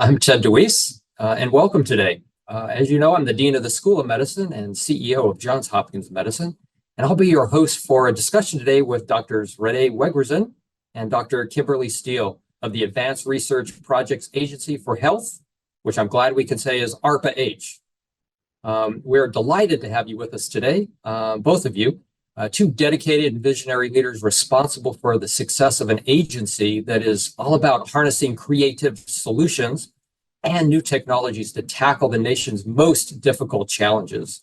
I'm Ted DeWeese, and welcome today. As you know, I'm the Dean of the School of Medicine and CEO of Johns Hopkins Medicine, and I'll be your host for a discussion today with Drs. Renee Wegrzyn and Dr. Kimberley Steele of the Advanced Research Projects Agency for Health, which I'm glad we can say is ARPA-H. We're delighted to have you with us today, both of you, two dedicated and visionary leaders responsible for the success of an agency that is all about harnessing creative solutions and new technologies to tackle the nation's most difficult challenges.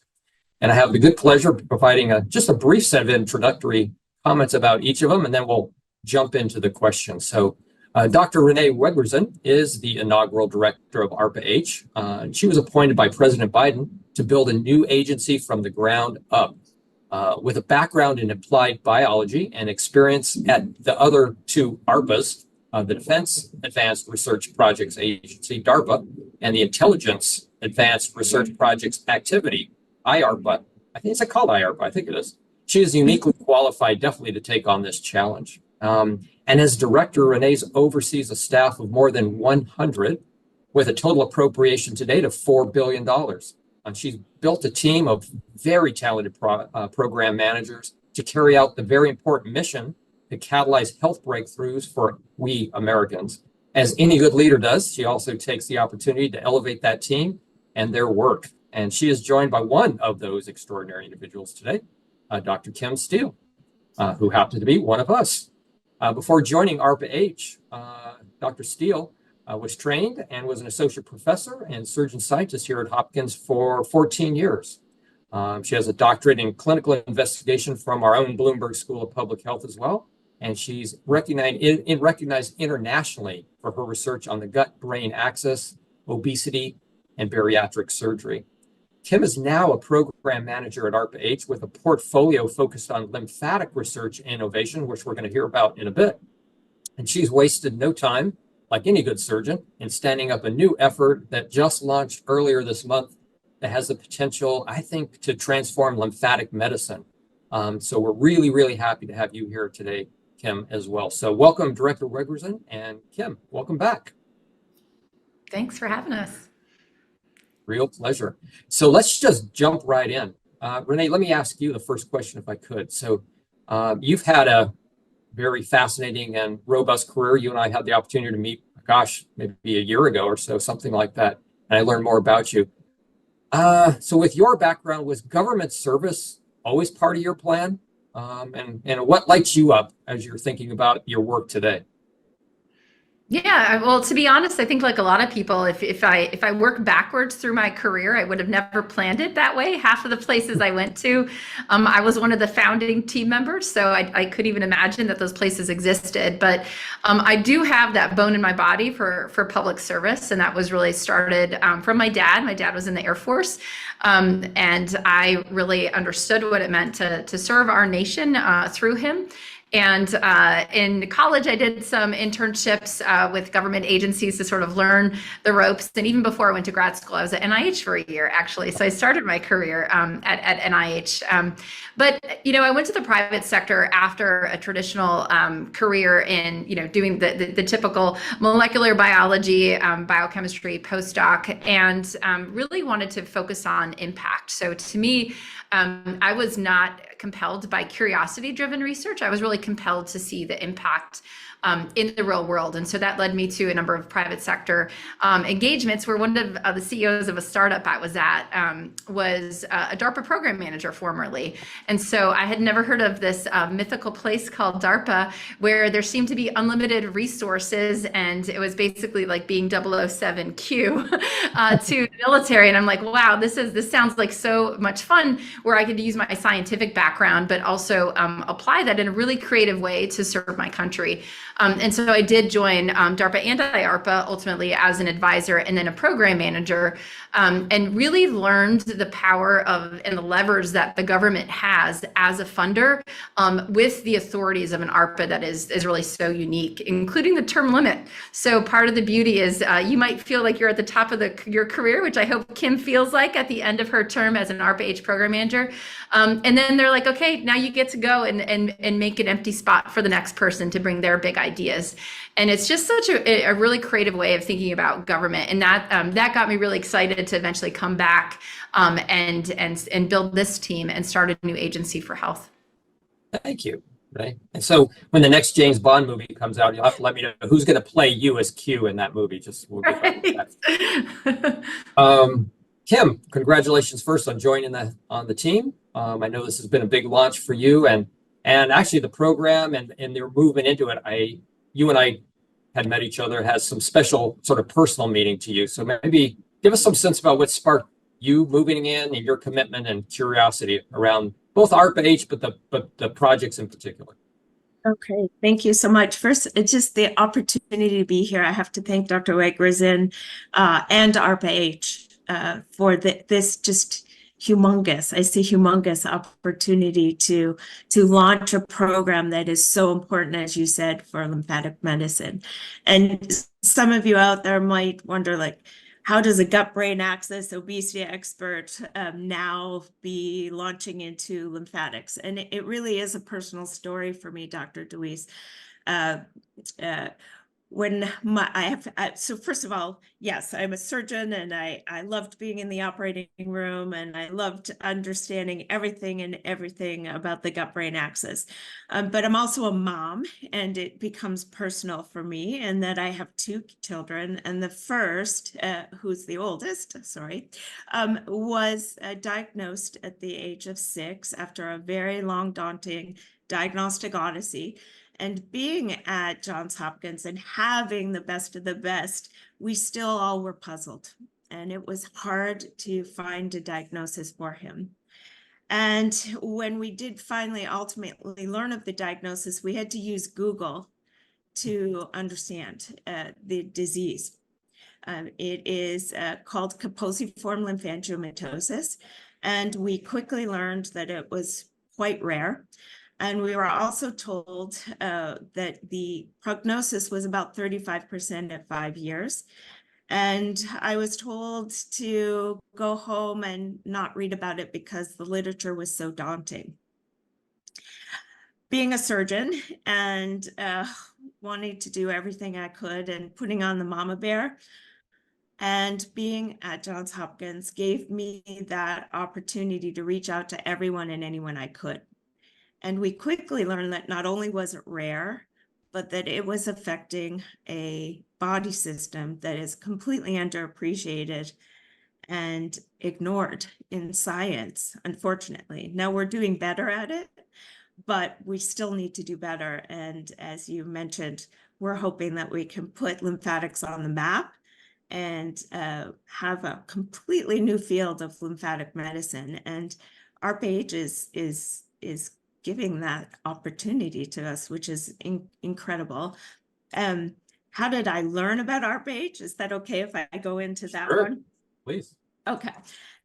And I have the good pleasure of providing just a brief set of introductory comments about each of them, and then we'll jump into the questions. So Dr. Renee Wegrzyn is the inaugural director of ARPA-H. She was appointed by President Biden to build a new agency from the ground up. With a background in applied biology and experience at the other two ARPAs, the Defense Advanced Research Projects Agency, DARPA, and the Intelligence Advanced Research Projects Activity, IARPA. I think it's called IARPA, I think it is. She is uniquely qualified definitely to take on this challenge. And as director, Renee oversees a staff of more than 100 with a total appropriation to date of $4 billion. She's built a team of very talented program managers to carry out the very important mission to catalyze health breakthroughs for we Americans. As any good leader does, she also takes the opportunity to elevate that team and their work. And she is joined by one of those extraordinary individuals today, Dr. Kim Steele, who happens to be one of us. Before joining ARPA-H, Dr. Steele was trained and was an associate professor and surgeon scientist here at Hopkins for 14 years. She has a doctorate in clinical investigation from our own Bloomberg School of Public Health as well. And she's recognized internationally for her research on the gut-brain axis, obesity, and bariatric surgery. Kim is now a program manager at ARPA-H with a portfolio focused on lymphatic research and innovation, which we're going to hear about in a bit. And she's wasted no time, like any good surgeon, in standing up a new effort that just launched earlier this month that has the potential, I think, to transform lymphatic medicine. So we're really, really happy to have you here today, Kim, as well. So welcome, Director Wegrzyn, and Kim, welcome back. Thanks for having us. Real pleasure. So let's just jump right in. Renee, let me ask you the first question if I could. So you've had a very fascinating and robust career. You and I had the opportunity to meet, gosh, maybe a year ago or so, something like that. And I learned more about you. So with your background, was government service always part of your plan? And what lights you up as you're thinking about your work today? Yeah, well, to be honest, I think like a lot of people, if I work backwards through my career, I would have never planned it that way. Half of the places I went to, I was one of the founding team members, so I couldn't even imagine that those places existed. But I do have that bone in my body for public service, and that was really started from my dad. My dad was in the Air Force, and I really understood what it meant to serve our nation through him. And in college, I did some internships with government agencies to sort of learn the ropes. And even before I went to grad school, I was at NIH for a year, actually. So I started my career at NIH. But, you know, I went to the private sector after a traditional career in, you know, doing the typical molecular biology, biochemistry postdoc, and really wanted to focus on impact. So to me, I was not compelled by curiosity-driven research. I was really compelled to see the impact in the real world. And so that led me to a number of private sector engagements where one of the CEOs of a startup I was at was a DARPA program manager formerly. And so I had never heard of this mythical place called DARPA where there seemed to be unlimited resources. And it was basically like being 007Q to the military. And I'm like, wow, this sounds like so much fun where I could use my scientific background, but also apply that in a really creative way to serve my country. And so I did join DARPA and IARPA ultimately as an advisor and then a program manager, and really learned the power of and the levers that the government has as a funder with the authorities of an ARPA that is really so unique, including the term limit. So part of the beauty is you might feel like you're at the top of your career, which I hope Kim feels like at the end of her term as an ARPA-H program manager. And then they're like, okay, now you get to go and make an empty spot for the next person to bring their big ideas. And it's just such a really creative way of thinking about government. And that got me really excited to eventually come back and build this team and start a new agency for health. Thank you. Right. And so when the next James Bond movie comes out, you'll have to let me know who's going to play you as Q in that movie. Just we'll get back to that. Kim, congratulations first on joining on the team. I know this has been a big launch for you and actually the program and their movement into it. You and I had met each other, has some special sort of personal meaning to you. So maybe give us some sense about what sparked you moving in and your commitment and curiosity around both ARPA-H, but the projects in particular. Okay, thank you so much. First, it's just the opportunity to be here. I have to thank Dr. Wegrzyn and ARPA-H for this just humongous, I see humongous opportunity to launch a program that is so important, as you said, for lymphatic medicine. And some of you out there might wonder, like, how does a gut-brain axis obesity expert now be launching into lymphatics? And it really is a personal story for me, Dr. DeWeese. So first of all, yes, I'm a surgeon and I loved being in the operating room and I loved understanding everything about the gut-brain axis. But I'm also a mom and it becomes personal for me in that I have two children. And the first, who's the oldest, was diagnosed at the age of 6 after a very long, daunting diagnostic odyssey. And being at Johns Hopkins and having the best of the best, we still all were puzzled. And it was hard to find a diagnosis for him. And when we did finally ultimately learn of the diagnosis, we had to use Google to understand the disease. It is called Kaposiform lymphangiomatosis. And we quickly learned that it was quite rare. And we were also told that the prognosis was about 35% at 5 years. And I was told to go home and not read about it because the literature was so daunting. Being a surgeon and wanting to do everything I could and putting on the mama bear and being at Johns Hopkins gave me that opportunity to reach out to everyone and anyone I could. And we quickly learned that not only was it rare, but that it was affecting a body system that is completely underappreciated and ignored in science, unfortunately. Now we're doing better at it, but we still need to do better. And as you mentioned, we're hoping that we can put lymphatics on the map and have a completely new field of lymphatic medicine. And ARPA-H is giving that opportunity to us, which is incredible. How did I learn about ARPA-H? Is that okay if I go into that Sure. one? Please. Okay.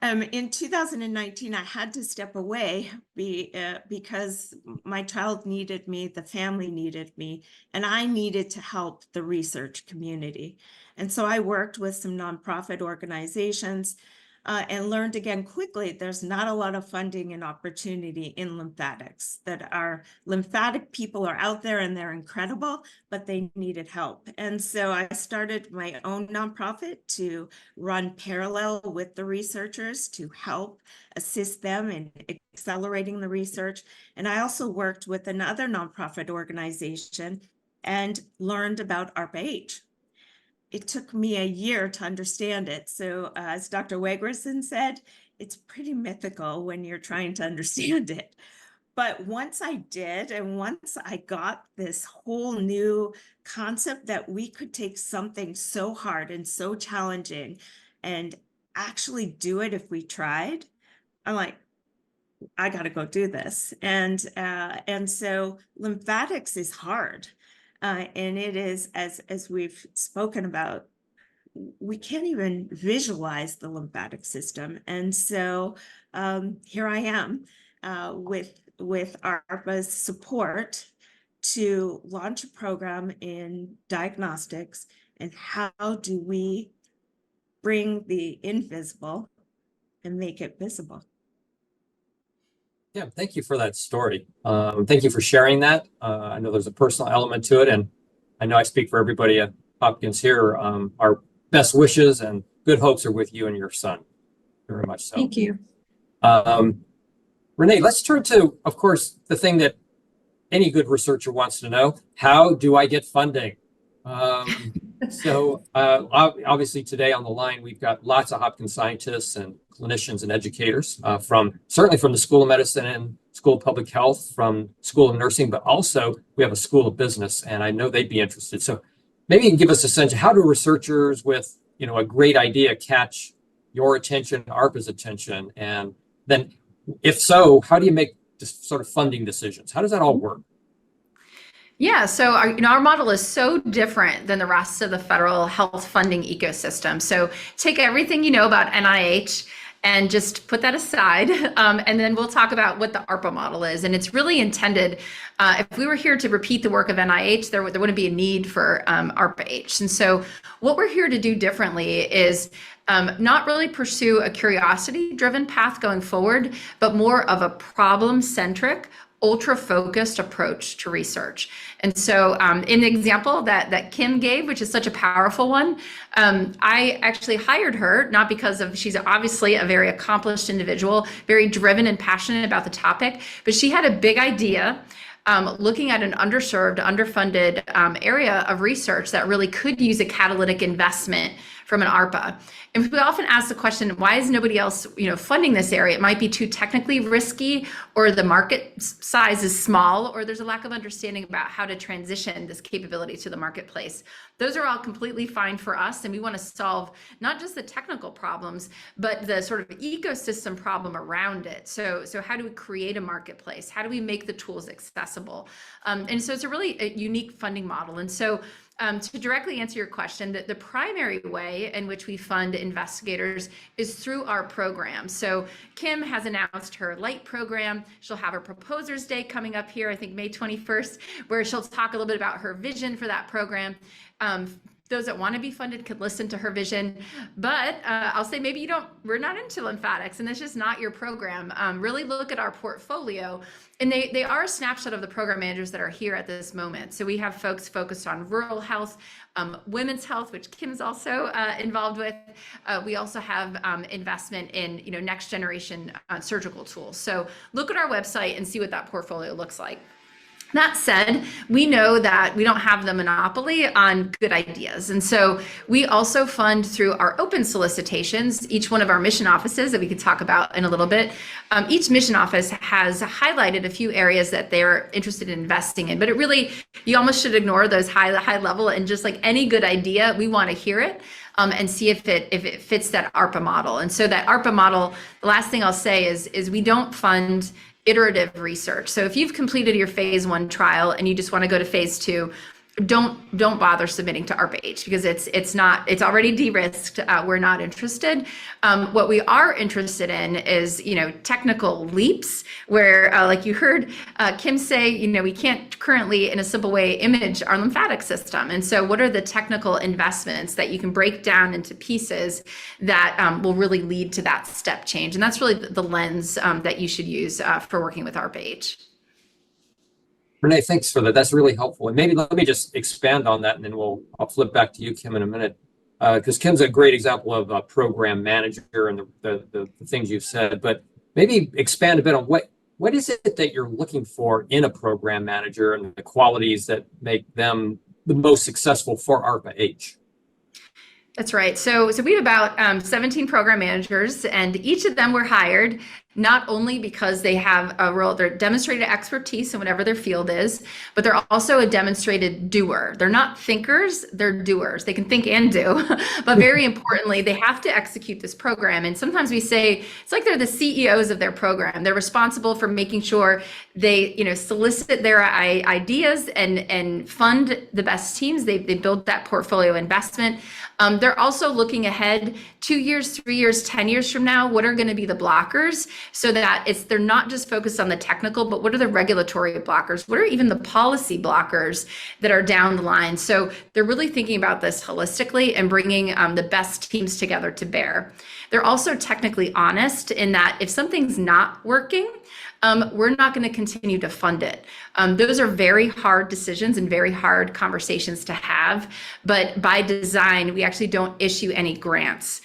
In 2019, I had to step away because my child needed me, the family needed me, and I needed to help the research community. And so I worked with some nonprofit organizations and learned again quickly, there's not a lot of funding and opportunity in lymphatics, that our lymphatic people are out there and they're incredible, but they needed help. And so I started my own nonprofit to run parallel with the researchers to help assist them in accelerating the research. And I also worked with another nonprofit organization and learned about ARPA-H. It took me a year to understand it. So as Dr. Wegrzyn said, it's pretty mythical when you're trying to understand it. But once I did, and once I got this whole new concept that we could take something so hard and so challenging and actually do it if we tried, I'm like, I got to go do this. And so lymphatics is hard. And it is, as we've spoken about, we can't even visualize the lymphatic system. And so here I am with ARPA's support to launch a program in diagnostics. And how do we bring the invisible and make it visible? Yeah, thank you for that story. Thank you for sharing that. I know there's a personal element to it, and I know I speak for everybody at Hopkins here. Our best wishes and good hopes are with you and your son. Very much so. Thank you. Renee, let's turn to, of course, the thing that any good researcher wants to know. How do I get funding? Obviously today on the line, we've got lots of Hopkins scientists and clinicians and educators certainly from the School of Medicine and School of Public Health, from School of Nursing, but also we have a School of Business, and I know they'd be interested. So maybe you can give us a sense of how do researchers with, a great idea catch your attention, ARPA's attention, and then if so, how do you make this sort of funding decisions? How does that all work? Yeah, so our model is so different than the rest of the federal health funding ecosystem. So take everything you know about NIH and just put that aside, and then we'll talk about what the ARPA model is. And it's really intended, if we were here to repeat the work of NIH, there wouldn't be a need for ARPA-H. And so what we're here to do differently is not really pursue a curiosity-driven path going forward, but more of a problem-centric, ultra-focused approach to research. And so in the example that Kim gave, which is such a powerful one, I actually hired her, not because she's obviously a very accomplished individual, very driven and passionate about the topic, but she had a big idea looking at an underserved, underfunded area of research that really could use a catalytic investment from an ARPA. And we often ask the question, why is nobody else, funding this area? It might be too technically risky, or the market size is small, or there's a lack of understanding about how to transition this capability to the marketplace. Those are all completely fine for us, and we want to solve not just the technical problems, but the sort of ecosystem problem around it. So how do we create a marketplace? How do we make the tools accessible? And so it's a really unique funding model. And so to directly answer your question, the primary way in which we fund investigators is through our program. So Kim has announced her LIGHT program. She'll have her Proposers Day coming up here, I think May 21st, where she'll talk a little bit about her vision for that program. Those that want to be funded could listen to her vision, but I'll say maybe we're not into lymphatics and this is not your program. Really look at our portfolio, and they are a snapshot of the program managers that are here at this moment. So we have folks focused on rural health, women's health, which Kim's also involved with. We also have investment in next generation surgical tools. So look at our website and see what that portfolio looks like. That said, we know that we don't have the monopoly on good ideas. And so we also fund through our open solicitations, each one of our mission offices that we could talk about in a little bit. Each mission office has highlighted a few areas that they're interested in investing in, but you almost should ignore those high level, and just like any good idea, we want to hear it. And see if it fits that ARPA model. And so that ARPA model, the last thing I'll say is we don't fund iterative research. So if you've completed your phase 1 trial and you just want to go to phase 2, don't bother submitting to ARPA-H, because it's already de-risked. We're not interested. What we are interested in is technical leaps where like you heard Kim say, we can't currently in a simple way image our lymphatic system. And so what are the technical investments that you can break down into pieces that will really lead to that step change? And that's really the lens that you should use for working with ARPA-H. Renee, thanks for that. That's really helpful. And maybe let me just expand on that, and then I'll flip back to you, Kim, in a minute. Because Kim's a great example of a program manager and the things you've said. But maybe expand a bit on what is it that you're looking for in a program manager and the qualities that make them the most successful for ARPA-H. That's right. So we have about 17 program managers, and each of them were hired not only because they have a role, they're demonstrated expertise in whatever their field is, but they're also a demonstrated doer. They're not thinkers, they're doers. They can think and do, but very importantly, they have to execute this program. And sometimes we say, it's like they're the CEOs of their program. They're responsible for making sure they, solicit their ideas and fund the best teams. They build that portfolio investment. They're also looking ahead 2 years, 3 years, 10 years from now. What are going to be the blockers, so that they're not just focused on the technical, but what are the regulatory blockers? What are even the policy blockers that are down the line? So they're really thinking about this holistically and bringing the best teams together to bear. they're also technically honest in that if something's not working, we're not going to continue to fund it. Those are very hard decisions and very hard conversations to have. But by design, we actually don't issue any grants.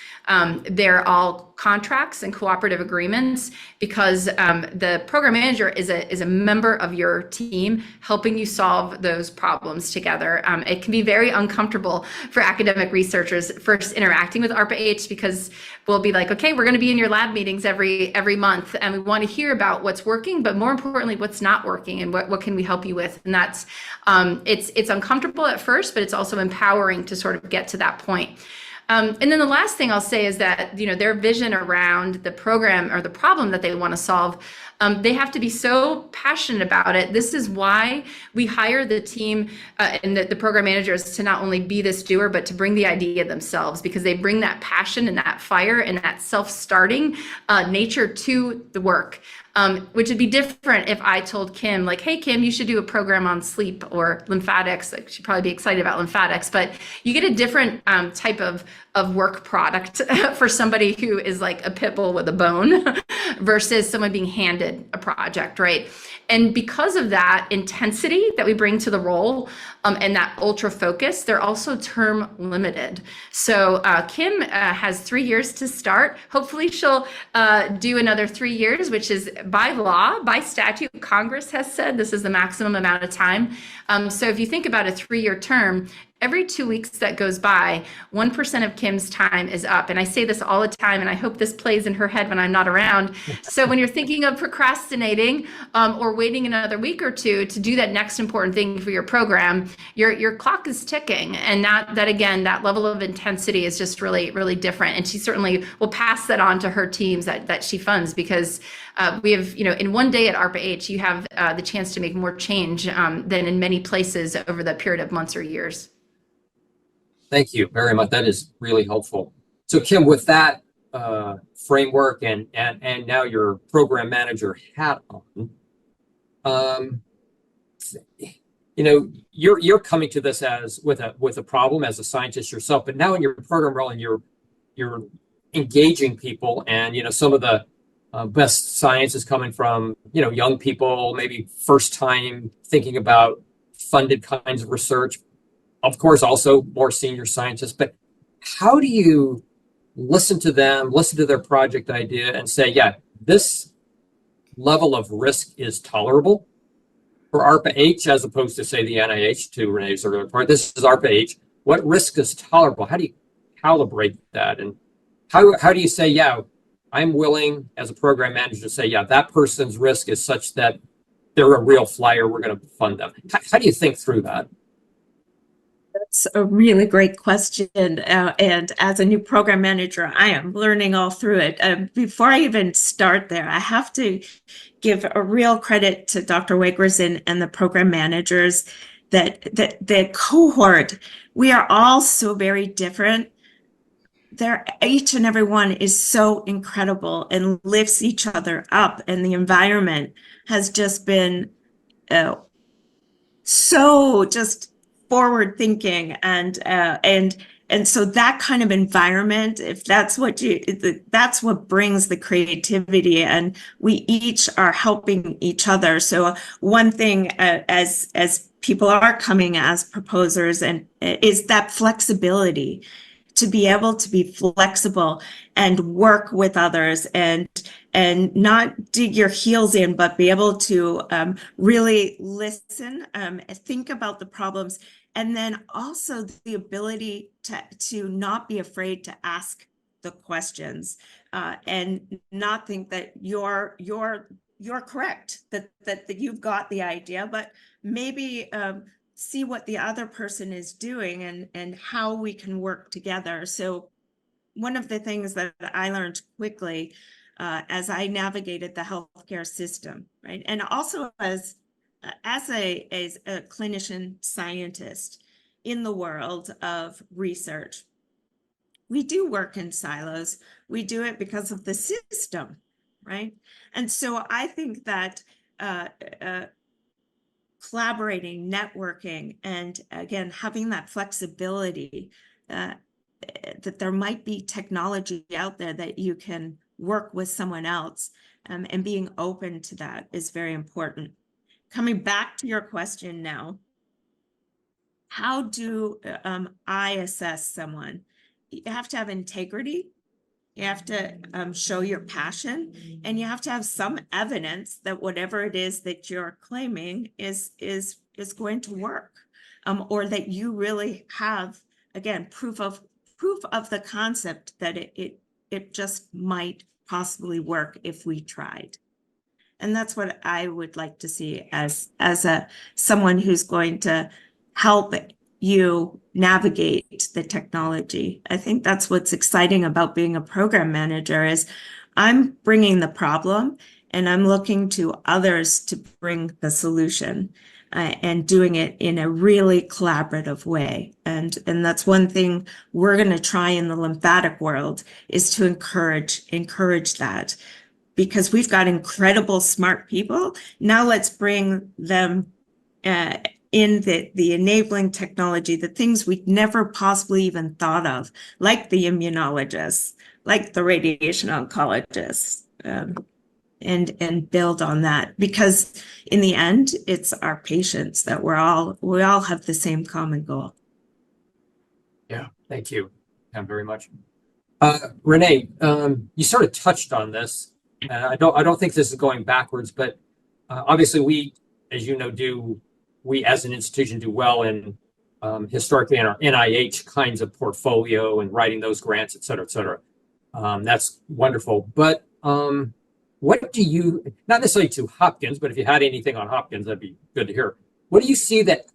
They're all contracts and cooperative agreements because the program manager is a member of your team helping you solve those problems together. It can be very uncomfortable for academic researchers first interacting with ARPA-H because we'll be like, okay, we're going to be in your lab meetings every month, and we want to hear about what's working, but more importantly, what's not working and what can we help you with. And that's it's uncomfortable at first, but it's also empowering to sort of get to that point. And then the last thing I'll say is that, their vision around the program or the problem that they want to solve, they have to be so passionate about it. This is why we hire the team and the program managers to not only be this doer, but to bring the idea themselves, because they bring that passion and that fire and that self-starting nature to the work. Which would be different if I told Kim, like, hey, Kim, you should do a program on sleep or lymphatics. Like, she'd probably be excited about lymphatics, but you get a different type of work product for somebody who is like a pit bull with a bone versus someone being handed a project, right? And because of that intensity that we bring to the role and that ultra focus, they're also term limited. So Kim has 3 years to start. Hopefully she'll do another 3 years, which is by law, by statute, Congress has said this is the maximum amount of time. So if you think about a 3-year term, every 2 weeks that goes by, 1% of Kim's time is up. And I say this all the time, and I hope this plays in her head when I'm not around. So when you're thinking of procrastinating or waiting another week or two to do that next important thing for your program, your clock is ticking. And that again, that level of intensity is just really, really different. And she certainly will pass that on to her teams that she funds, because we have, in one day at ARPA-H, you have the chance to make more change than in many places over the period of months or years. Thank you very much. That is really helpful. So Kim, with that framework and now your program manager hat on, you're coming to this as with a problem as a scientist yourself, but now in your program role and you're engaging people, and some of the best science is coming from young people, maybe first time thinking about funded kinds of research. Of course, also more senior scientists, but how do you listen to them, listen to their project idea and say, yeah, this level of risk is tolerable for ARPA-H as opposed to, say, the NIH, to Renee's earlier point. This is ARPA-H. What risk is tolerable? How do you calibrate that? And how do you say, yeah, I'm willing as a program manager to say, yeah, that person's risk is such that they're a real flyer, we're going to fund them. How do you think through that? That's a really great question. And as a new program manager, I am learning all through it. Before I even start there, I have to give a real credit to Dr. Wegrzyn and the program managers that the cohort, we are all so very different. Each and every one is so incredible and lifts each other up. And the environment has just been so just forward thinking and so that kind of environment, if that's that's what brings the creativity, and we each are helping each other. So one thing as people are coming as proposers and is that flexibility, to be able to be flexible and work with others and not dig your heels in, but be able to really listen, think about the problems, and then also the ability to not be afraid to ask the questions and not think that you're correct, that you've got the idea, but maybe see what the other person is doing and how we can work together. So one of the things that I learned quickly as I navigated the healthcare system, right, and also as a clinician scientist in the world of research, we do work in silos. We do it because of the system, right? And so I think that collaborating, networking, and again, having that flexibility that there might be technology out there that you can work with someone else, and being open to that is very important. Coming back to your question now, how do I assess someone? You have to have integrity. You have to show your passion, and you have to have some evidence that whatever it is that you're claiming is going to work, or that you really have, again, proof of the concept that it just might possibly work if we tried. And that's what I would like to see as someone who's going to help you navigate the technology. I think that's what's exciting about being a program manager is I'm bringing the problem and I'm looking to others to bring the solution, and doing it in a really collaborative way. And that's one thing we're going to try in the lymphatic world is to encourage that, because we've got incredible smart people. Now let's bring them in the enabling technology, the things we'd never possibly even thought of, like the immunologists, like the radiation oncologists, and build on that. Because in the end, it's our patients that we all have the same common goal. Yeah, thank you very much. Renee, you sort of touched on this. I don't think this is going backwards, but obviously we, as you know, we as an institution do well in historically in our NIH kinds of portfolio and writing those grants, et cetera, et cetera. That's wonderful. But what do you, not necessarily to Hopkins, but if you had anything on Hopkins, that'd be good to hear. What do you see that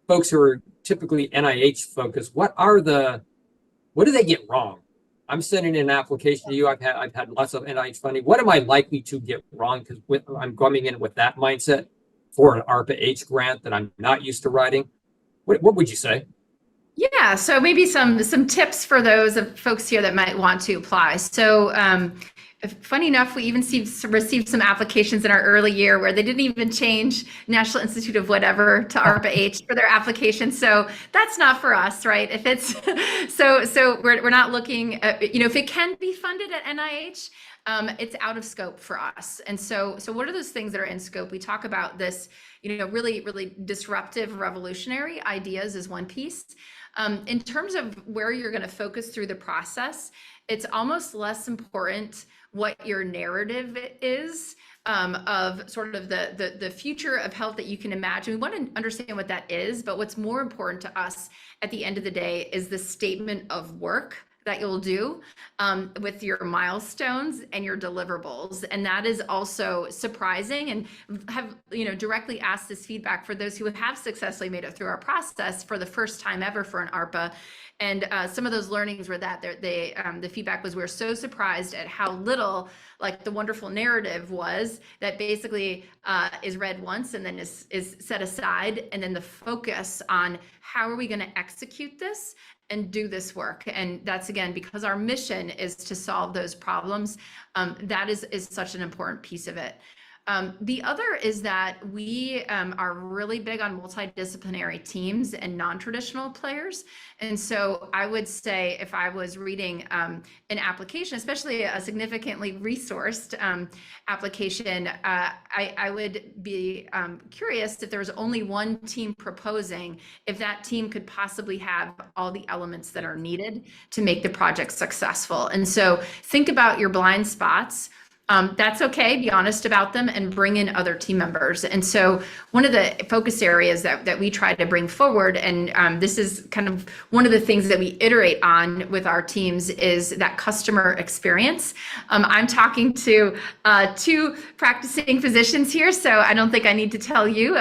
folks who are typically NIH focused, what do they get wrong? I'm sending in an application to you. I've had lots of NIH funding. What am I likely to get wrong? Because I'm coming in with that mindset for an ARPA-H grant that I'm not used to writing. What would you say? Yeah, so maybe some tips for those of folks here that might want to apply. So funny enough, we even received some applications in our early year where they didn't even change National Institute of whatever to ARPA-H for their application. So that's not for us, right? If it's so we're not looking at, if it can be funded at NIH, it's out of scope for us. And so what are those things that are in scope? We talk about this, really, really disruptive, revolutionary ideas is one piece. In terms of where you're going to focus through the process, it's almost less important what your narrative is of sort of the future of health that you can imagine. We want to understand what that is, but what's more important to us at the end of the day is the statement of work that you'll do with your milestones and your deliverables. And that is also surprising, and have directly asked this feedback for those who have successfully made it through our process for the first time ever for an ARPA. And some of those learnings were that the feedback was, we're so surprised at how little, like, the wonderful narrative was that basically is read once and then is set aside, and then the focus on how are we going to execute this and do this work. And that's, again, because our mission is to solve those problems. That is such an important piece of it. The other is that we are really big on multidisciplinary teams and non-traditional players. And so I would say if I was reading an application, especially a significantly resourced application, I would be curious if there was only one team proposing, if that team could possibly have all the elements that are needed to make the project successful. And so think about your blind spots. That's okay, be honest about them, and bring in other team members. And so one of the focus areas that we try to bring forward, and this is kind of one of the things that we iterate on with our teams, is that customer experience. I'm talking to two practicing physicians here, so I don't think I need to tell you,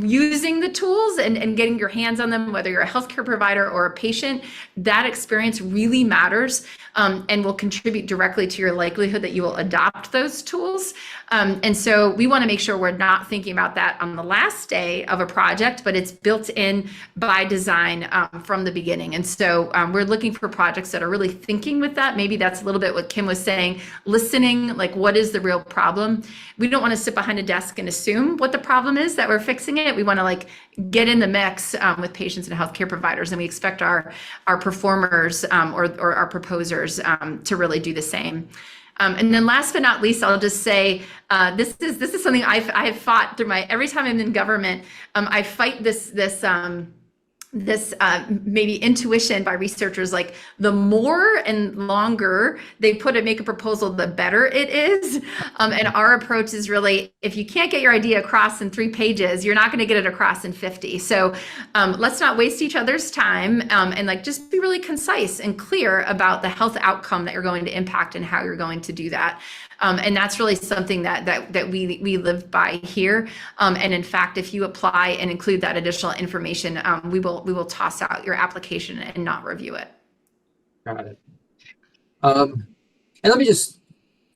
using the tools and getting your hands on them, whether you're a healthcare provider or a patient, that experience really matters, and will contribute directly to your likelihood that you will adopt those tools. And so we want to make sure we're not thinking about that on the last day of a project, but it's built in by design from the beginning. And so we're looking for projects that are really thinking with that. Maybe that's a little bit what Kim was saying, listening, like what is the real problem? We don't want to sit behind a desk and assume what the problem is that we're fixing it. We want to like get in the mix with patients and healthcare providers, and we expect our performers or our proposers to really do the same. And then last but not least, I'll just say this is something I have fought through every time I'm in government. I fight this maybe intuition by researchers, like the more and longer they make a proposal, the better it is. And our approach is really, if you can't get your idea across in 3 pages, you're not going to get it across in 50. So let's not waste each other's time, and like just be really concise and clear about the health outcome that you're going to impact and how you're going to do that. And that's really something that we live by here. And in fact, if you apply and include that additional information, we will toss out your application and not review it. Got it. And let me just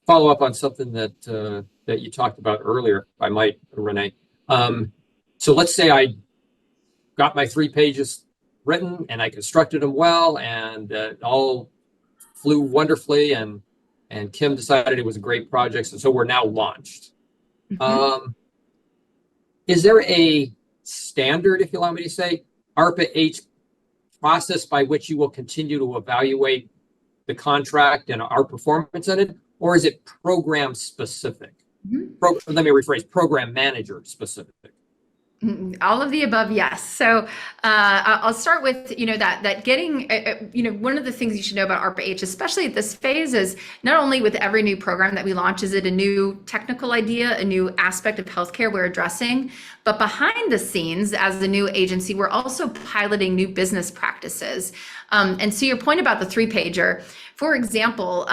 follow up on something that you talked about earlier, if I might, Renee. So let's say I got my 3 pages written and I constructed them well, and it all flew wonderfully, and Kim decided it was a great project, and so we're now launched. Mm-hmm. Is there a standard, if you allow me to say, ARPA-H process by which you will continue to evaluate the contract and our performance in it, or is it program specific? Mm-hmm. Let me rephrase, program manager specific. All of the above, yes. So I'll start with, that getting, one of the things you should know about ARPA-H, especially at this phase, is not only with every new program that we launch, is it a new technical idea, a new aspect of healthcare we're addressing, but behind the scenes, as the new agency, we're also piloting new business practices. And so your point about the 3-pager, for example,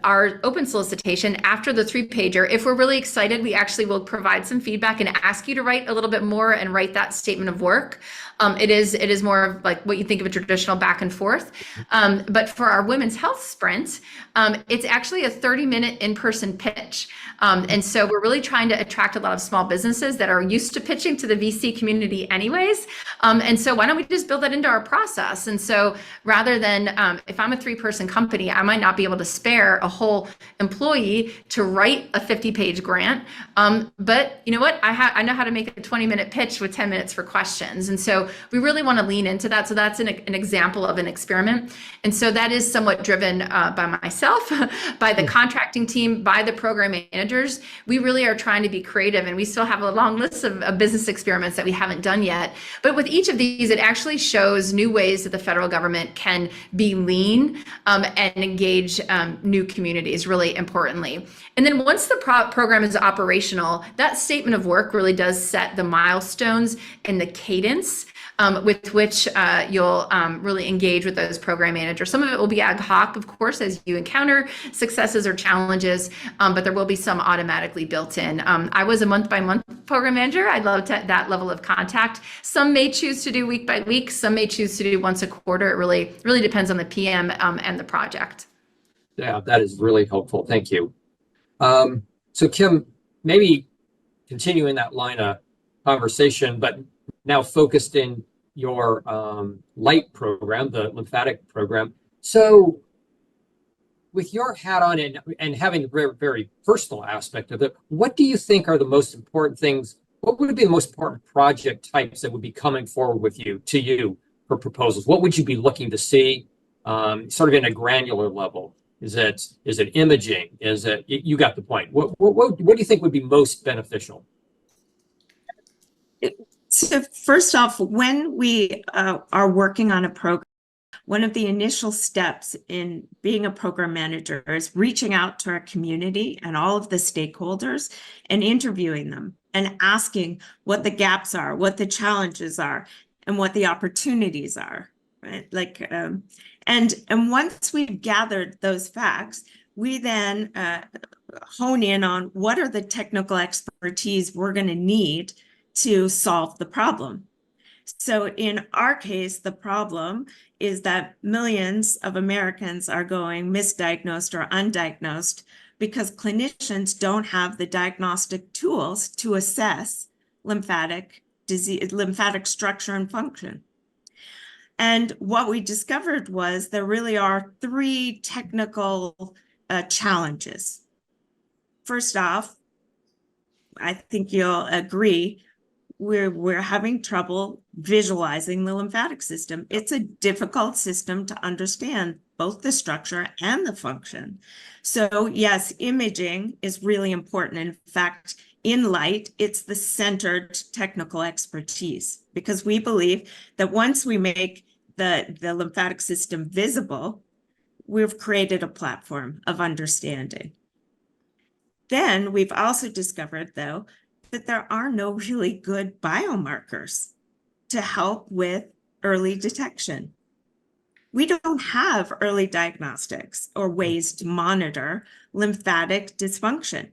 our open solicitation after the 3-pager, if we're really excited, we actually will provide some feedback and ask you to write a little bit more and write that statement of work. It is more of like what you think of a traditional back and forth. But for our women's health sprint, it's actually a 30-minute in-person pitch. And so we're really trying to attract a lot of small businesses that are used to pitching to the VC community anyways. And so why don't we just build that into our process? And so rather than, if I'm a 3-person company, I might not be able to spare a whole employee to write a 50-page grant. But you know what? I know how to make a 20-minute pitch with 10 minutes for questions. And so we really want to lean into that. So that's an example of an experiment. And so that is somewhat driven by myself, by the contracting team, by the program managers. We really are trying to be creative, and we still have a long list of business experiments that we haven't done yet. But with each of these, it actually shows new ways that the federal government can be lean and engage new communities, really importantly. And then once the program is operational, that statement of work really does set the milestones and the cadence with which you'll really engage with those program managers. Some of it will be ad hoc, of course, as you encounter successes or challenges, but there will be some automatically built in. I was a month-by-month program manager. I loved that level of contact. Some may choose to do week by week. Some may choose to do once a quarter. It really depends on the PM and the project. Yeah, that is really helpful. Thank you. So Kim, maybe continuing that line of conversation, but now focused in your LIGHT program, the lymphatic program. So with your hat on and having a very, very personal aspect of it, what do you think are the most important things? What would be the most important project types that would be coming forward to you for proposals? What would you be looking to see sort of in a granular level? Is it imaging? Is it, you got the point. What do you think would be most beneficial? So first off, when we are working on a program, one of the initial steps in being a program manager is reaching out to our community and all of the stakeholders and interviewing them and asking what the gaps are, what the challenges are, and what the opportunities are, right? And once we've gathered those facts, we then hone in on what are the technical expertise we're going to need to solve the problem. So in our case, the problem is that millions of Americans are going misdiagnosed or undiagnosed because clinicians don't have the diagnostic tools to assess lymphatic disease, lymphatic structure and function. And what we discovered was there really are three technical challenges. First off, I think you'll agree, we're having trouble visualizing the lymphatic system. It's a difficult system to understand, both the structure and the function. So yes, imaging is really important. In fact, in Light, it's the centered technical expertise, because we believe that once we make the lymphatic system visible, we've created a platform of understanding. Then we've also discovered, though, that there are no really good biomarkers to help with early detection. We don't have early diagnostics or ways to monitor lymphatic dysfunction,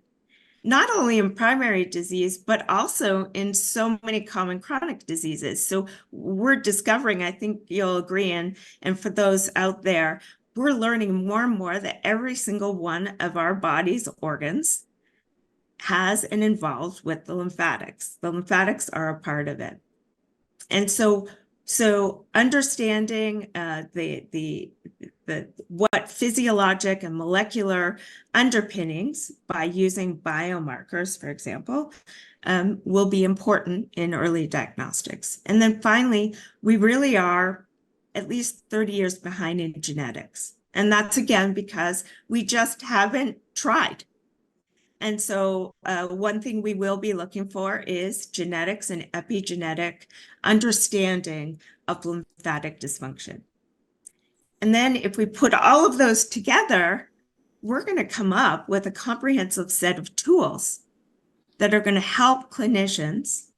not only in primary disease, but also in so many common chronic diseases. So we're discovering, I think you'll agree, and for those out there, we're learning more and more that every single one of our body's organs has and involved with the lymphatics. The lymphatics are a part of it. And so understanding what physiologic and molecular underpinnings by using biomarkers, for example, will be important in early diagnostics. And then finally, we really are at least 30 years behind in genetics. And that's again because we just haven't tried. And so one thing we will be looking for is genetics and epigenetic understanding of lymphatic dysfunction. And then if we put all of those together, we're going to come up with a comprehensive set of tools that are going to help clinicians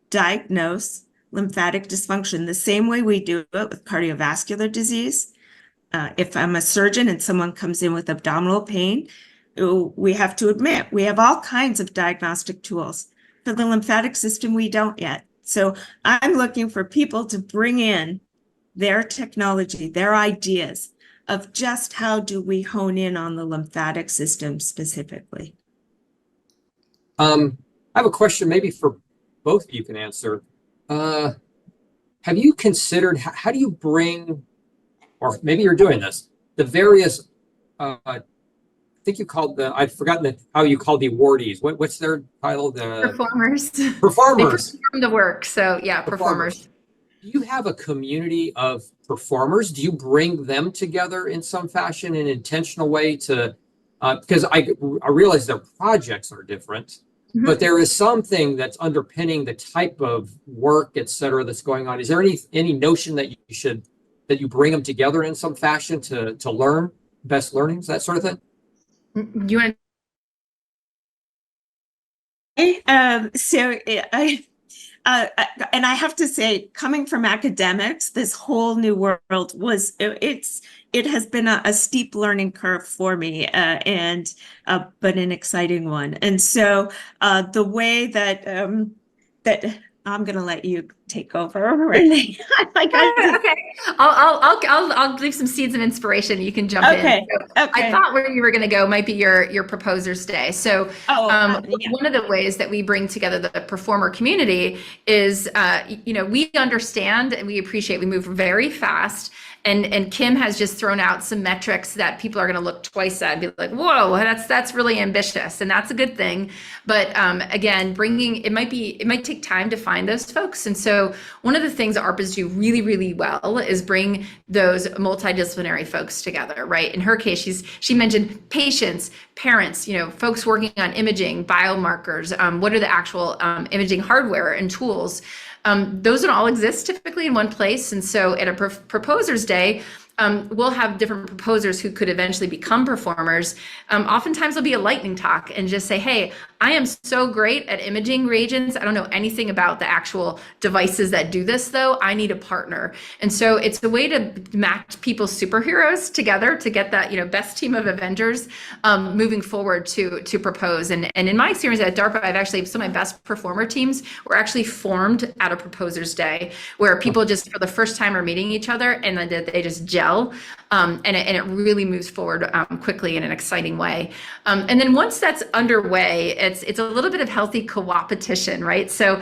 diagnose lymphatic dysfunction the same way we do it with cardiovascular disease. If I'm a surgeon and someone comes in with abdominal pain, we have to admit we have all kinds of diagnostic tools. For the lymphatic system, we don't yet. So I'm looking for people to bring in their technology, their ideas of just how do we hone in on the lymphatic system specifically. I have a question maybe for both of you can answer. Have you considered how do you bring, or maybe you're doing this, the various I think you called I've forgotten how you called the awardees. What's their title? The Performers. Performers. They perform the work. So yeah, performers. Do you have a community of performers? Do you bring them together in some fashion, in an intentional way to, because I realize their projects are different, but there is something that's underpinning the type of work, et cetera, that's going on. Is there any notion that you bring them together in some fashion to learn best learnings, that sort of thing? You want and I have to say, coming from academics, this whole new world was it has been a steep learning curve for me, and but an exciting one. And so the way that that I'm going to let you take over, Renee. Okay. I'll leave some seeds of inspiration. You can jump in. So I thought where you were going to go might be your proposers day. So one of the ways that we bring together the performer community is, we understand and we appreciate, we move very fast. And Kim has just thrown out some metrics that people are going to look twice at and be like, whoa, that's really ambitious. And that's a good thing. But again, it might take time to find those folks. And so one of the things ARPAs do really, really well is bring those multidisciplinary folks together, right? In her case, she mentioned patients, parents, folks working on imaging, biomarkers, what are the actual imaging hardware and tools. Those don't all exist typically in one place. And so at a proposers day, we'll have different proposers who could eventually become performers. Oftentimes there'll be a lightning talk and just say, hey, I am so great at imaging reagents. I don't know anything about the actual devices that do this, though. I need a partner. And so it's a way to match people's superheroes together to get that, best team of Avengers moving forward to propose. And in my experience at DARPA, I've actually, some of my best performer teams were actually formed at a Proposers Day, where people just for the first time are meeting each other and then they just gel. And it really moves forward quickly in an exciting way. And then once that's underway, it's a little bit of healthy co-opetition, right? So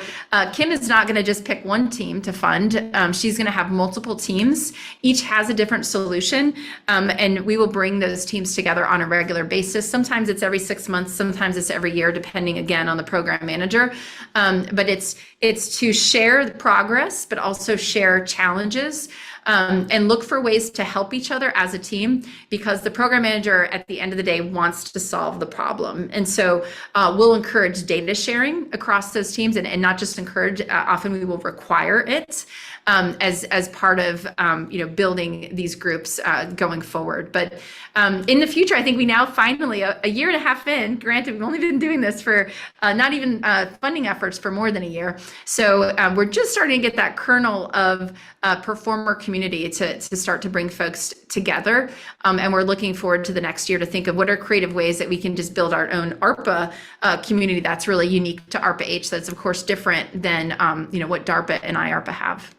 Kim is not going to just pick one team to fund. She's going to have multiple teams. Each has a different solution. And we will bring those teams together on a regular basis. Sometimes it's every 6 months, sometimes it's every year, depending again on the program manager. But it's to share the progress, but also share challenges. And look for ways to help each other as a team, because the program manager at the end of the day wants to solve the problem. And so we'll encourage data sharing across those teams, and not just encourage, often we will require it as part of building these groups going forward. But in the future, I think we now finally, a year and a half in, granted, we've only been doing this for not even funding efforts for more than a year. So we're just starting to get that kernel of performer community to start to bring folks together. And we're looking forward to the next year to think of what are creative ways that we can just build our own ARPA community that's really unique to ARPA-H. That's of course different than what DARPA and IARPA have.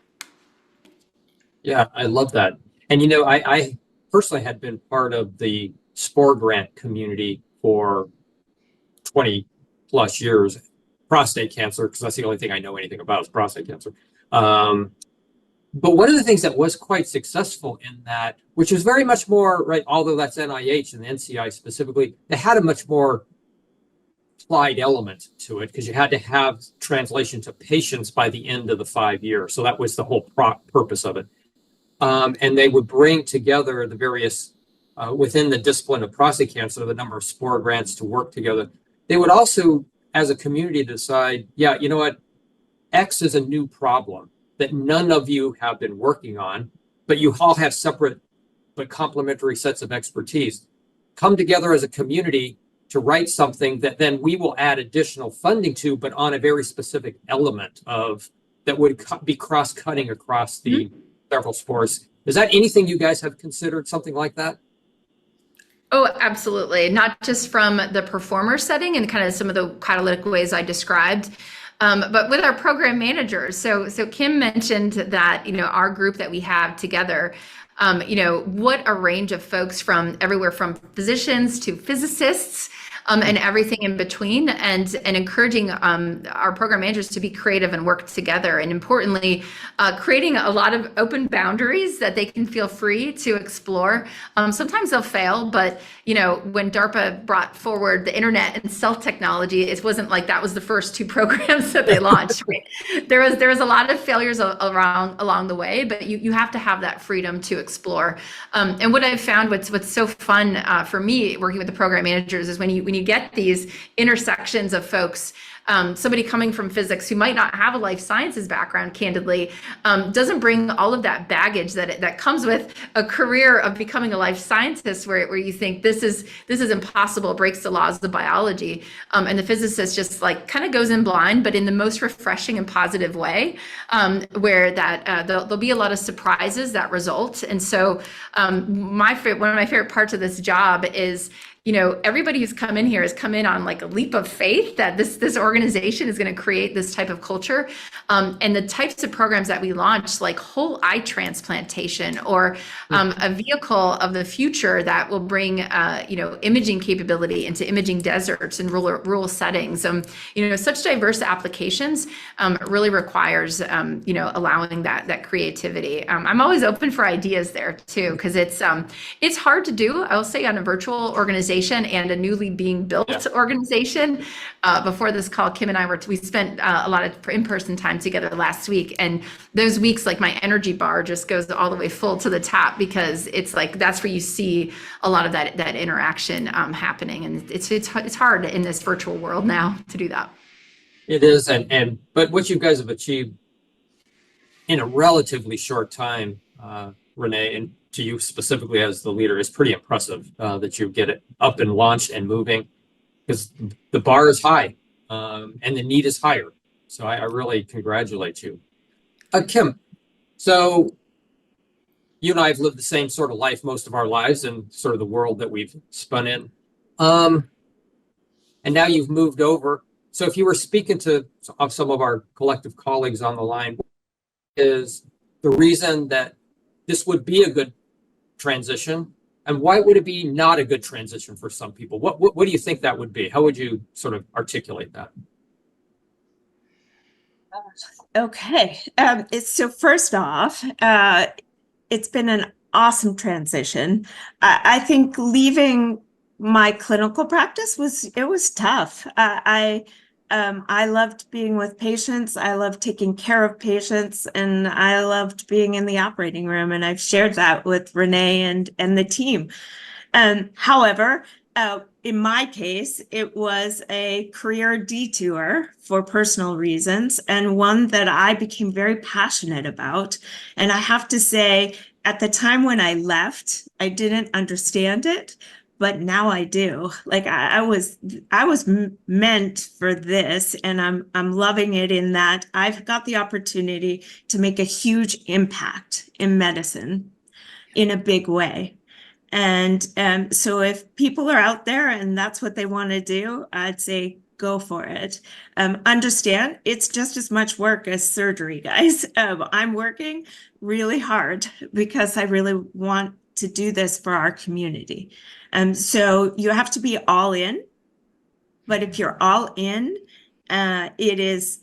Yeah, I love that. And I personally had been part of the Spore Grant community for 20 plus years, prostate cancer, because that's the only thing I know anything about is prostate cancer. But one of the things that was quite successful in that, which is very much more, right, although that's NIH and the NCI specifically, they had a much more applied element to it because you had to have translation to patients by the end of the 5 years. So that was the whole purpose of it. And they would bring together the various, within the discipline of prostate cancer, the number of Spore grants to work together. They would also, as a community, decide, yeah, you know what, X is a new problem that none of you have been working on, but you all have separate but complementary sets of expertise. Come together as a community to write something that then we will add additional funding to, but on a very specific element of that would be cross-cutting across the several spores. Is that anything you guys have considered, something like that? Oh, absolutely. Not just from the performer setting and kind of some of the catalytic ways I described, but with our program managers. So Kim mentioned that, our group that we have together, what a range of folks from everywhere from physicians to physicists, and everything in between, and encouraging our program managers to be creative and work together, and importantly, creating a lot of open boundaries that they can feel free to explore. Sometimes they'll fail, but when DARPA brought forward the internet and cell technology, it wasn't like that was the first 2 programs that they launched. Right? There was a lot of failures along the way, but you have to have that freedom to explore. And what I've found, what's so fun for me working with the program managers is when you get these intersections of folks, somebody coming from physics who might not have a life sciences background, candidly, doesn't bring all of that baggage that comes with a career of becoming a life scientist, where you think this is impossible, breaks the laws of biology, and the physicist just kind of goes in blind, but in the most refreshing and positive way, where that there'll be a lot of surprises that result. And so one of my favorite parts of this job is, everybody who's come in here has come in on a leap of faith that this organization is going to create this type of culture. And the types of programs that we launch, like whole eye transplantation, or a vehicle of the future that will bring, imaging capability into imaging deserts and rural settings. Such diverse applications really requires, allowing that creativity. I'm always open for ideas there too, because it's hard to do, I'll say, on a virtual organization and a newly being built organization. Before this call, Kim and I we spent a lot of in-person time together last week, and those weeks, my energy bar just goes all the way full to the top, because it's that's where you see a lot of that interaction happening, and it's hard in this virtual world now to do that. It is, but what you guys have achieved in a relatively short time, Renee, and to you specifically as the leader, is pretty impressive, that you get it up and launched and moving. because the bar is high, and the need is higher. So I really congratulate you. Kim, so you and I have lived the same sort of life most of our lives and sort of the world that we've spun in. And now you've moved over. So if you were speaking to some of our collective colleagues on the line, is the reason that this would be a good transition, and why would it be not a good transition for some people? What do you think that would be? How would you sort of articulate that? Okay. So first off, it's been an awesome transition. I think leaving my clinical practice was tough. I loved being with patients. I loved taking care of patients, and I loved being in the operating room. And I've shared that with Renee and the team. However, in my case, it was a career detour for personal reasons, and one that I became very passionate about. And I have to say, at the time when I left, I didn't understand it, but now I do. Like I was meant for this, and I'm loving it in that I've got the opportunity to make a huge impact in medicine in a big way. And so if people are out there and that's what they want to do, I'd say go for it. Understand it's just as much work as surgery, guys. I'm working really hard because I really want to do this for our community. So you have to be all in. But if you're all in, it is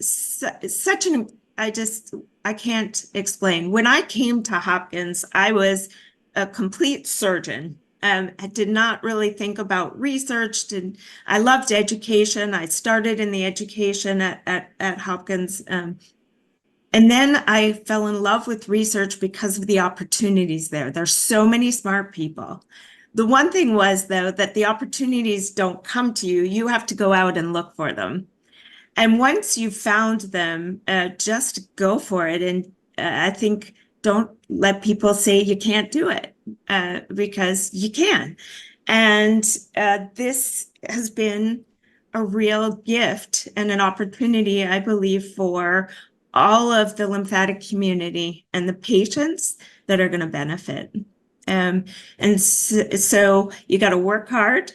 such an, I can't explain. When I came to Hopkins, I was a complete surgeon. I did not really think about research. I loved education. I started in the education at Hopkins. And then I fell in love with research because of the opportunities there. There's so many smart people. The one thing was, though, that the opportunities don't come to you. You have to go out and look for them. And once you've found them, just go for it. And I think don't let people say you can't do it, because you can. And this has been a real gift and an opportunity, I believe, for all of the lymphatic community and the patients that are going to benefit. And so you got to work hard.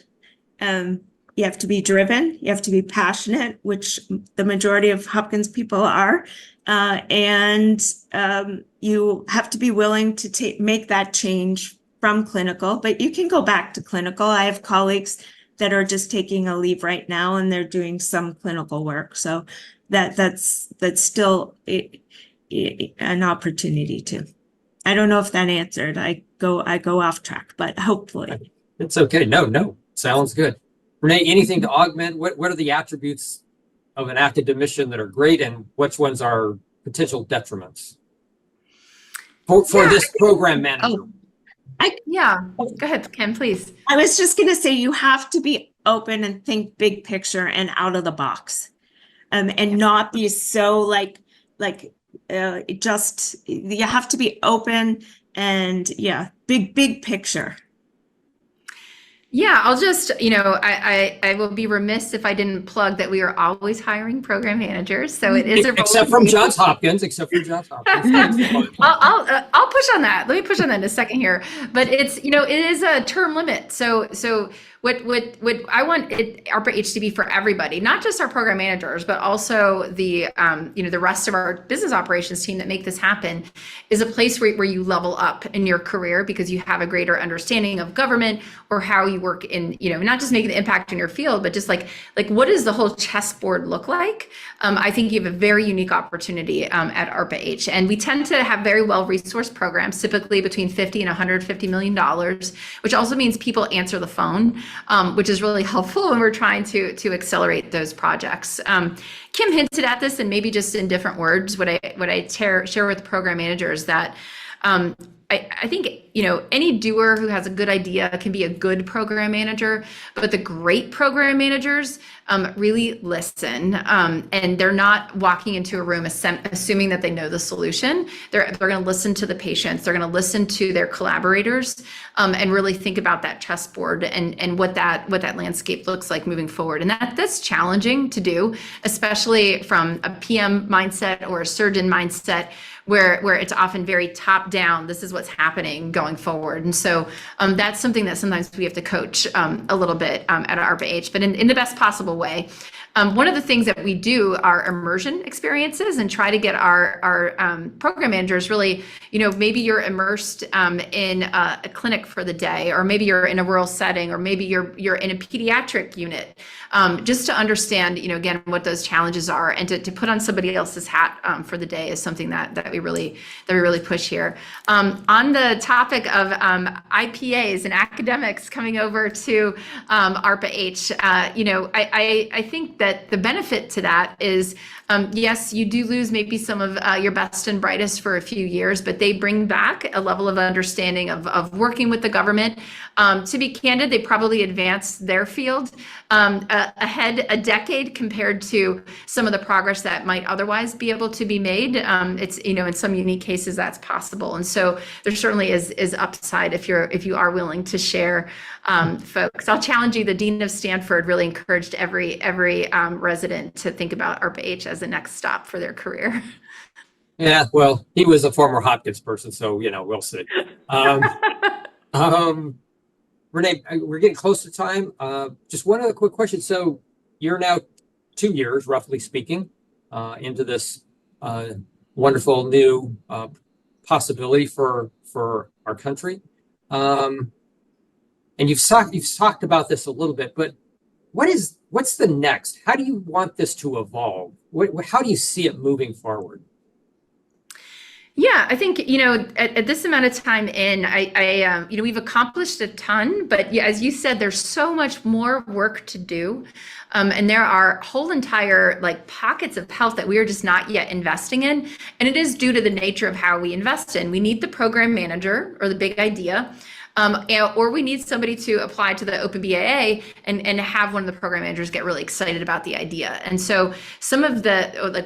You have to be driven. You have to be passionate, which the majority of Hopkins people are. And you have to be willing to make that change from clinical, but you can go back to clinical. I have colleagues that are just taking a leave right now and they're doing some clinical work. So that's still an opportunity too. I don't know if that answered. I go off track, but hopefully. It's okay. No, sounds good. Renee, anything to augment? What are the attributes of an academician that are great, and which ones are potential detriments for this program manager? Go ahead, Kim, please. I was just going to say you have to be open and think big picture and out of the box, and not be so just you have to be open and big picture. Yeah, I'll just, I will be remiss if I didn't plug that we are always hiring program managers. So it is except from Johns Hopkins. I'll push on that. Let me push on that in a second here. But it's, it is a term limit. So what I want ARPA-H to be for everybody, not just our program managers, but also the the rest of our business operations team that make this happen, is a place where you level up in your career because you have a greater understanding of government or how you work in, not just making the impact in your field, but just like what does the whole chessboard look like? I think you have a very unique opportunity at ARPA-H, and we tend to have very well-resourced programs, typically between $50 and $150 million, which also means people answer the phone. Which is really helpful when we're trying to accelerate those projects. Kim hinted at this, and maybe just in different words, what I share with program managers, that I think, any doer who has a good idea can be a good program manager, but the great program managers really listen, and they're not walking into a room assuming that they know the solution. They're going to listen to the patients. They're going to listen to their collaborators, and really think about that chessboard and what that landscape looks like moving forward. And that's challenging to do, especially from a PM mindset or a surgeon mindset, where it's often very top down. This is what's happening going forward. And so that's something that sometimes we have to coach a little bit at ARPA-H, but in the best possible way. One of the things that we do are immersion experiences and try to get our program managers really, maybe you're immersed in a clinic for the day, or maybe you're in a rural setting, or maybe you're in a pediatric unit, just to understand, again, what those challenges are, and to put on somebody else's hat for the day is something that we really push here. On the topic of IPAs and academics coming over to ARPA-H, I think that the benefit to that is, yes, you do lose maybe some of your best and brightest for a few years, but they bring back a level of understanding of working with the government. To be candid, they probably advance their field ahead a decade compared to some of the progress that might otherwise be able to be made. It's, in some unique cases that's possible. And so there certainly is upside if you are willing to share, folks. I'll challenge you. The Dean of Stanford really encouraged every resident to think about ARPA-H as the next stop for their career. Yeah, well, he was a former Hopkins person, so, we'll see. Renee, we're getting close to time. Just one other quick question. So you're now 2 years, roughly speaking, into this wonderful new possibility for our country. And you've talked about this a little bit, but what's the next? How do you want this to evolve? How do you see it moving forward? Yeah, I think, at this amount of time in, we've accomplished a ton, but yeah, as you said, there's so much more work to do. And there are whole entire pockets of health that we are just not yet investing in. And it is due to the nature of how we invest in. We need the program manager or the big idea. Or we need somebody to apply to the Open BAA and have one of the program managers get really excited about the idea. And so some of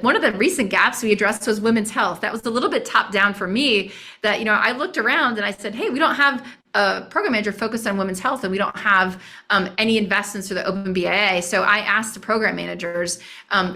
one of the recent gaps we addressed was women's health. That was a little bit top down for me, that, I looked around and I said, hey, we don't have a program manager focused on women's health, and we don't have any investments for the Open BAA. So I asked the program managers,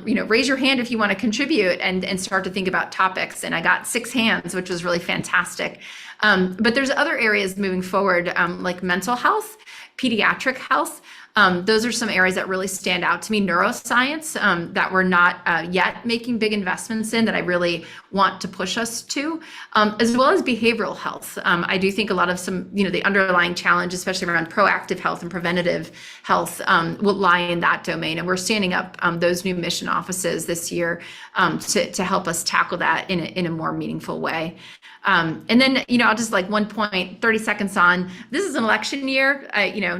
raise your hand if you want to contribute and start to think about topics. And I got 6 hands, which was really fantastic. But there's other areas moving forward, like mental health, pediatric health. Those are some areas that really stand out to me. Neuroscience, that we're not yet making big investments in, that I really want to push us to, as well as behavioral health. I do think a lot of the underlying challenge, especially around proactive health and preventative health, will lie in that domain. And we're standing up those new mission offices this year to help us tackle that in a more meaningful way. And then, I'll just 1 point, 30 seconds on, this is an election year.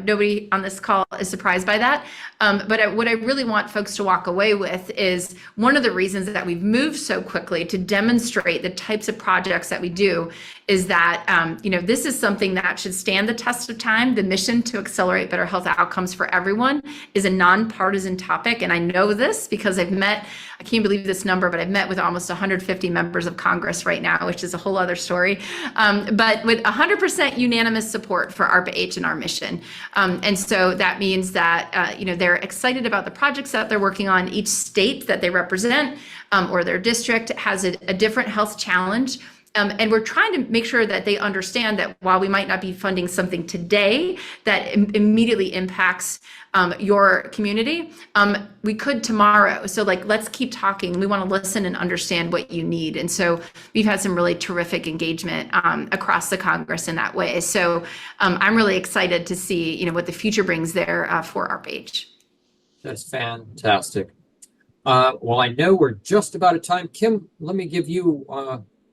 Nobody on this call is surprised by that. But what I really want folks to walk away with is one of the reasons that we've moved so quickly to demonstrate the types of projects that we do is that, this is something that should stand the test of time. The mission to accelerate better health outcomes for everyone is a nonpartisan topic. And I know this because I can't believe this number, but I've met with almost 150 members of Congress right now, which is a whole other story. But with 100% unanimous support for ARPA-H and our mission. And so that means that, they're excited about the projects that they're working on. Each state that they represent or their district has a different health challenge. And we're trying to make sure that they understand that while we might not be funding something today that immediately impacts your community, we could tomorrow. So let's keep talking. We want to listen and understand what you need. And so we've had some really terrific engagement across the Congress in that way. So I'm really excited to see, what the future brings there for ARPA-H. That's fantastic. Well, I know we're just about at time. Kim, let me give you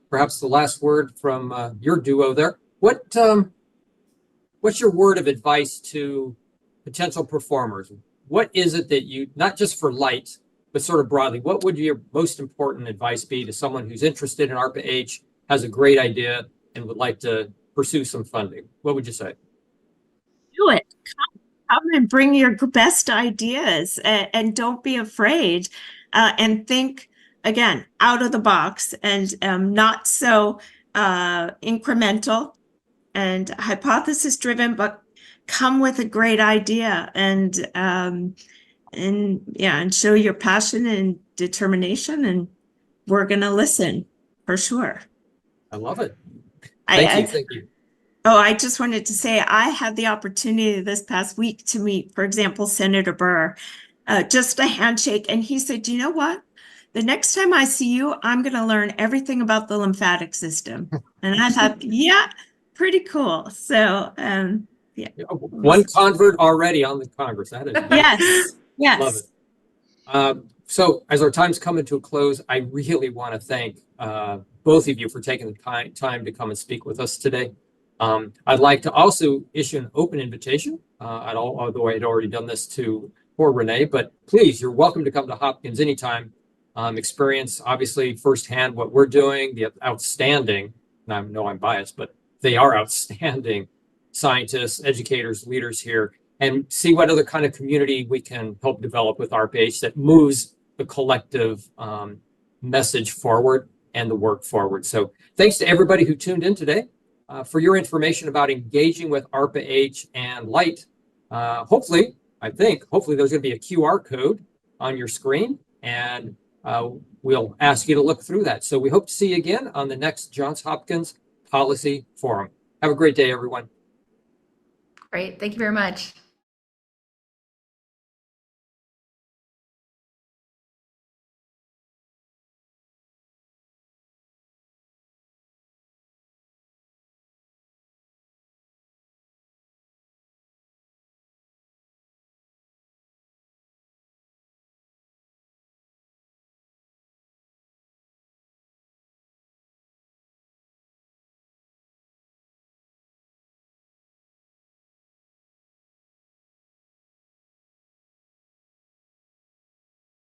perhaps the last word from your duo there. What's your word of advice to potential performers? What is it that you, not just for light, but sort of broadly, what would your most important advice be to someone who's interested in ARPA-H, has a great idea, and would like to pursue some funding, what would you say? Do it. Come and bring your best ideas, and don't be afraid, and think again out of the box, and not so incremental and hypothesis driven, but come with a great idea, and show your passion and determination, and we're going to listen for sure. I love it. Thank you. Oh, I just wanted to say I had the opportunity this past week to meet, for example, Senator Burr, just a handshake. And he said, you know what? The next time I see you, I'm going to learn everything about the lymphatic system. And I thought, yeah, pretty cool. So, yeah. One convert already on the Congress. That is Yes. Love it. So as our time's coming to a close, I really want to thank both of you for taking the time to come and speak with us today. I'd like to also issue an open invitation, although I had already done this for Renee, but please, you're welcome to come to Hopkins anytime. Experience, obviously, firsthand what we're doing, the outstanding, and I know I'm biased, but they are outstanding scientists, educators, leaders here, and see what other kind of community we can help develop with ARPA-H that moves the collective message forward and the work forward. So thanks to everybody who tuned in today. For your information about engaging with ARPA-H and Light, hopefully there's going to be a QR code on your screen, and we'll ask you to look through that. So we hope to see you again on the next Johns Hopkins Policy Forum. Have a great day, everyone. Great. Thank you very much.